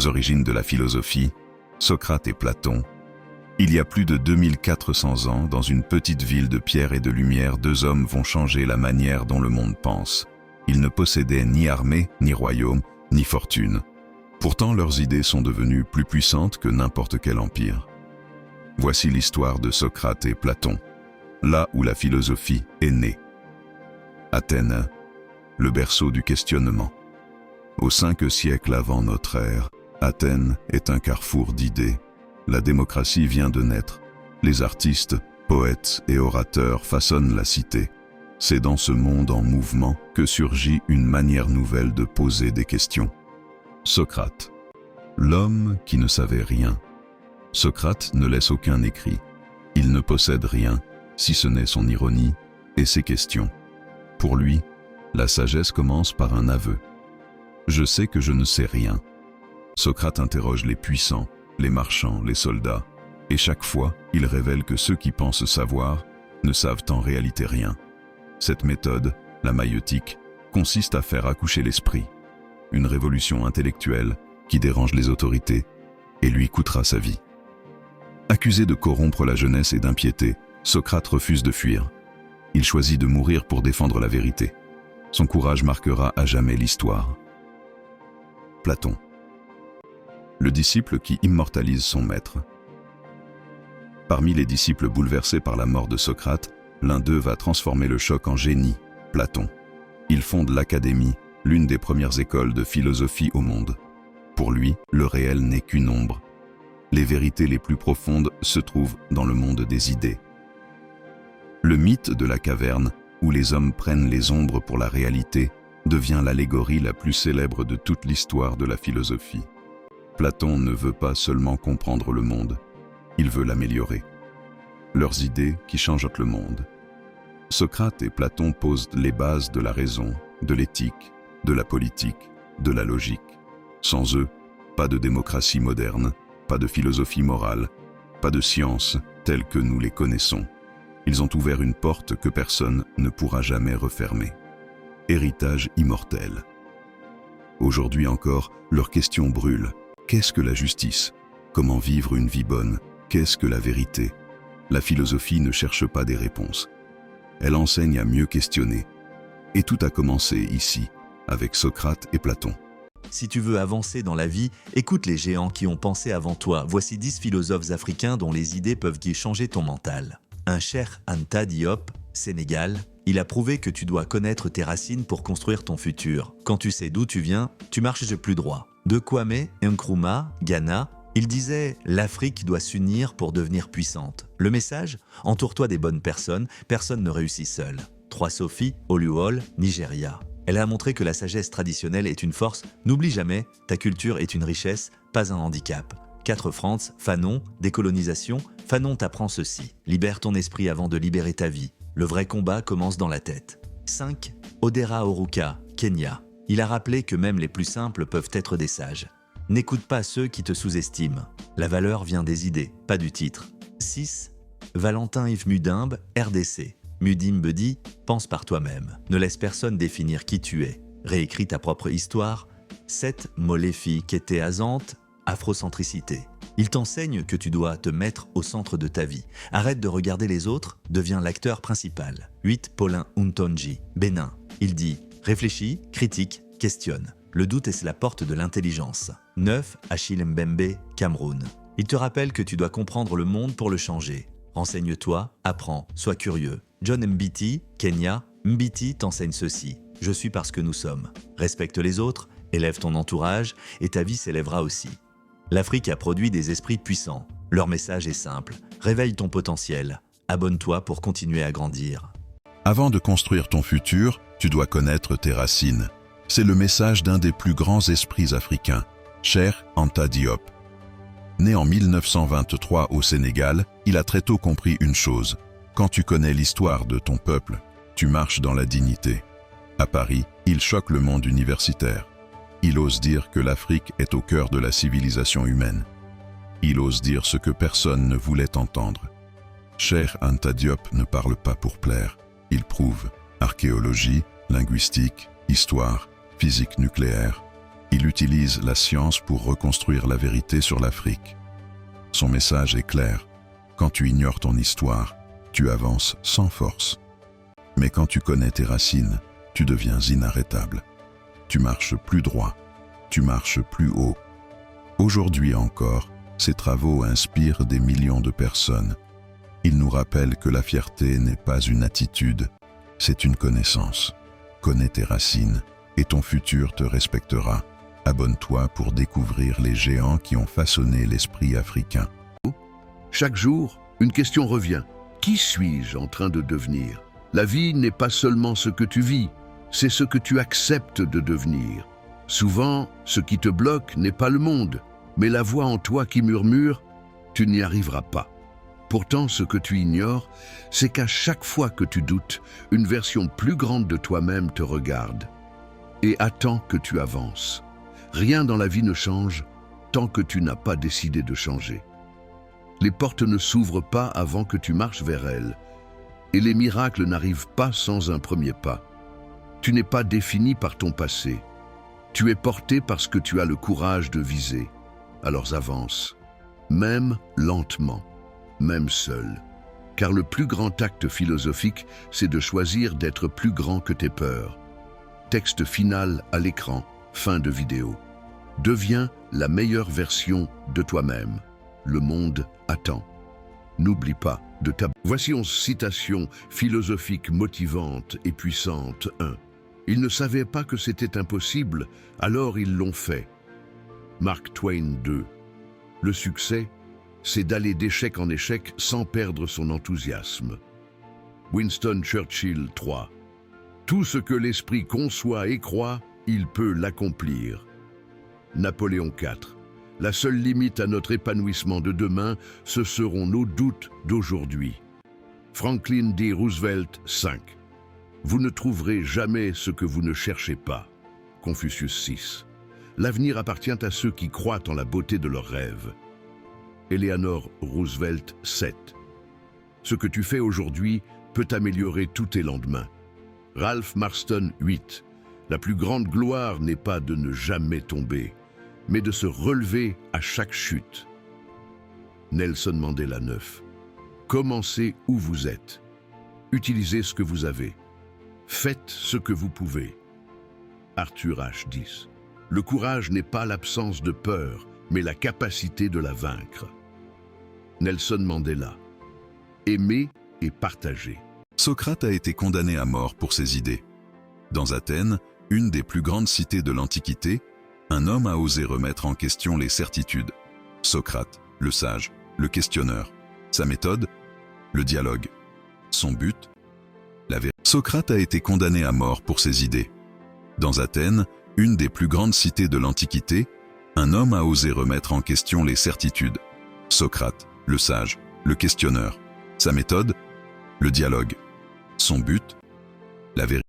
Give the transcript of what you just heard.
Aux origines de la philosophie, Socrate et Platon. Il y a plus de 2400 ans, dans une petite ville de pierre et de lumière, deux hommes vont changer la manière dont le monde pense. Ils ne possédaient ni armée, ni royaume, ni fortune. Pourtant, leurs idées sont devenues plus puissantes que n'importe quel empire. Voici l'histoire de Socrate et Platon, là où la philosophie est née. Athènes, le berceau du questionnement. Au 5e siècle avant notre ère, Athènes est un carrefour d'idées. La démocratie vient de naître. Les artistes, poètes et orateurs façonnent la cité. C'est dans ce monde en mouvement que surgit une manière nouvelle de poser des questions. Socrate, l'homme qui ne savait rien. Socrate ne laisse aucun écrit. Il ne possède rien, si ce n'est son ironie et ses questions. Pour lui, la sagesse commence par un aveu. Je sais que je ne sais rien. Socrate interroge les puissants, les marchands, les soldats, et chaque fois, il révèle que ceux qui pensent savoir ne savent en réalité rien. Cette méthode, la maïeutique, consiste à faire accoucher l'esprit. Une révolution intellectuelle qui dérange les autorités et lui coûtera sa vie. Accusé de corrompre la jeunesse et d'impiété, Socrate refuse de fuir. Il choisit de mourir pour défendre la vérité. Son courage marquera à jamais l'histoire. Platon, le disciple qui immortalise son maître. Parmi les disciples bouleversés par la mort de Socrate, l'un d'eux va transformer le choc en génie, Platon. Il fonde l'Académie, l'une des premières écoles de philosophie au monde. Pour lui, le réel n'est qu'une ombre. Les vérités les plus profondes se trouvent dans le monde des idées. Le mythe de la caverne, où les hommes prennent les ombres pour la réalité, devient l'allégorie la plus célèbre de toute l'histoire de la philosophie. Platon ne veut pas seulement comprendre le monde, il veut l'améliorer. Leurs idées qui changent le monde. Socrate et Platon posent les bases de la raison, de l'éthique, de la politique, de la logique. Sans eux, pas de démocratie moderne, pas de philosophie morale, pas de science telles que nous les connaissons. Ils ont ouvert une porte que personne ne pourra jamais refermer. Héritage immortel. Aujourd'hui encore, leurs questions brûlent. Qu'est-ce que la justice? Comment vivre une vie bonne? Qu'est-ce que la vérité? La philosophie ne cherche pas des réponses. Elle enseigne à mieux questionner. Et tout a commencé ici, avec Socrate et Platon. Si tu veux avancer dans la vie, écoute les géants qui ont pensé avant toi. Voici 10 philosophes africains dont les idées peuvent changer ton mental. Un Cheikh Anta Diop, Sénégal, il a prouvé que tu dois connaître tes racines pour construire ton futur. Quand tu sais d'où tu viens, tu marches plus droit. De Kwame Nkrumah, Ghana, il disait « L'Afrique doit s'unir pour devenir puissante ». Le message ? Entoure-toi des bonnes personnes, personne ne réussit seul. 3 Sophie Oluol, Nigeria. Elle a montré que la sagesse traditionnelle est une force. N'oublie jamais, ta culture est une richesse, pas un handicap. 4 Franz Fanon, décolonisation. Fanon t'apprend ceci. Libère ton esprit avant de libérer ta vie. Le vrai combat commence dans la tête. 5 Odera Oruka, Kenya. Il a rappelé que même les plus simples peuvent être des sages. N'écoute pas ceux qui te sous-estiment. La valeur vient des idées, pas du titre. 6 Valentin Yves Mudimbe, RDC. Mudimbe dit « Pense par toi-même. Ne laisse personne définir qui tu es. Réécris ta propre histoire. » 7 Molefi Kete Azante, Afrocentricité. Il t'enseigne que tu dois te mettre au centre de ta vie. Arrête de regarder les autres, deviens l'acteur principal. 8 Paulin Untonji, Bénin. Il dit « Réfléchis, critique, questionne. Le doute est la porte de l'intelligence. » 9 Achille Mbembe, Cameroun. Il te rappelle que tu dois comprendre le monde pour le changer. Renseigne-toi, apprends, sois curieux. John Mbiti, Kenya. Mbiti t'enseigne ceci. Je suis parce que nous sommes. Respecte les autres, élève ton entourage et ta vie s'élèvera aussi. L'Afrique a produit des esprits puissants. Leur message est simple. Réveille ton potentiel. Abonne-toi pour continuer à grandir. Avant de construire ton futur, tu dois connaître tes racines. C'est le message d'un des plus grands esprits africains, Cheikh Anta Diop. Né en 1923 au Sénégal, il a très tôt compris une chose. Quand tu connais l'histoire de ton peuple, tu marches dans la dignité. À Paris, il choque le monde universitaire. Il ose dire que l'Afrique est au cœur de la civilisation humaine. Il ose dire ce que personne ne voulait entendre. Cheikh Anta Diop ne parle pas pour plaire. Il prouve archéologie, linguistique, histoire, physique nucléaire. Il utilise la science pour reconstruire la vérité sur l'Afrique. Son message est clair. Quand tu ignores ton histoire, tu avances sans force. Mais quand tu connais tes racines, tu deviens inarrêtable. Tu marches plus droit, tu marches plus haut. Aujourd'hui encore, ses travaux inspirent des millions de personnes. Il nous rappelle que la fierté n'est pas une attitude, c'est une connaissance. Connais tes racines et ton futur te respectera. Abonne-toi pour découvrir les géants qui ont façonné l'esprit africain. Chaque jour, une question revient. Qui suis-je en train de devenir? La vie n'est pas seulement ce que tu vis, c'est ce que tu acceptes de devenir. Souvent, ce qui te bloque n'est pas le monde, mais la voix en toi qui murmure « tu n'y arriveras pas ». Pourtant, ce que tu ignores, c'est qu'à chaque fois que tu doutes, une version plus grande de toi-même te regarde et attend que tu avances. Rien dans la vie ne change tant que tu n'as pas décidé de changer. Les portes ne s'ouvrent pas avant que tu marches vers elles, et les miracles n'arrivent pas sans un premier pas. Tu n'es pas défini par ton passé. Tu es porté parce que tu as le courage de viser. Alors avance, même lentement, même seul. Car le plus grand acte philosophique, c'est de choisir d'être plus grand que tes peurs. Texte final à l'écran, fin de vidéo. Deviens la meilleure version de toi-même. Le monde attend. N'oublie pas de t'abonner. Voici 11 citations philosophiques motivantes et puissantes. 1. Ils ne savaient pas que c'était impossible, alors ils l'ont fait. Mark Twain 2. Le succès, c'est d'aller d'échec en échec sans perdre son enthousiasme. Winston Churchill 3. Tout ce que l'esprit conçoit et croit, il peut l'accomplir. Napoléon 4. La seule limite à notre épanouissement de demain, ce seront nos doutes d'aujourd'hui. Franklin D. Roosevelt 5. Vous ne trouverez jamais ce que vous ne cherchez pas. Confucius 6. L'avenir appartient à ceux qui croient en la beauté de leurs rêves. Eleanor Roosevelt 7. Ce que tu fais aujourd'hui peut améliorer tous tes lendemains. Ralph Marston 8. La plus grande gloire n'est pas de ne jamais tomber, mais de se relever à chaque chute. Nelson Mandela 9. Commencez où vous êtes. Utilisez ce que vous avez. Faites ce que vous pouvez. Arthur H. 10. Le courage n'est pas l'absence de peur, mais la capacité de la vaincre. Nelson Mandela. Aimer et partager. Socrate a été condamné à mort pour ses idées. Dans Athènes, une des plus grandes cités de l'Antiquité, un homme a osé remettre en question les certitudes. Socrate, le sage, le questionneur. Sa méthode, le dialogue. Son but, la vérité. Socrate a été condamné à mort pour ses idées. Dans Athènes, une des plus grandes cités de l'Antiquité, un homme a osé remettre en question les certitudes. Socrate, le sage, le questionneur. Sa méthode, le dialogue. Son but, la vérité.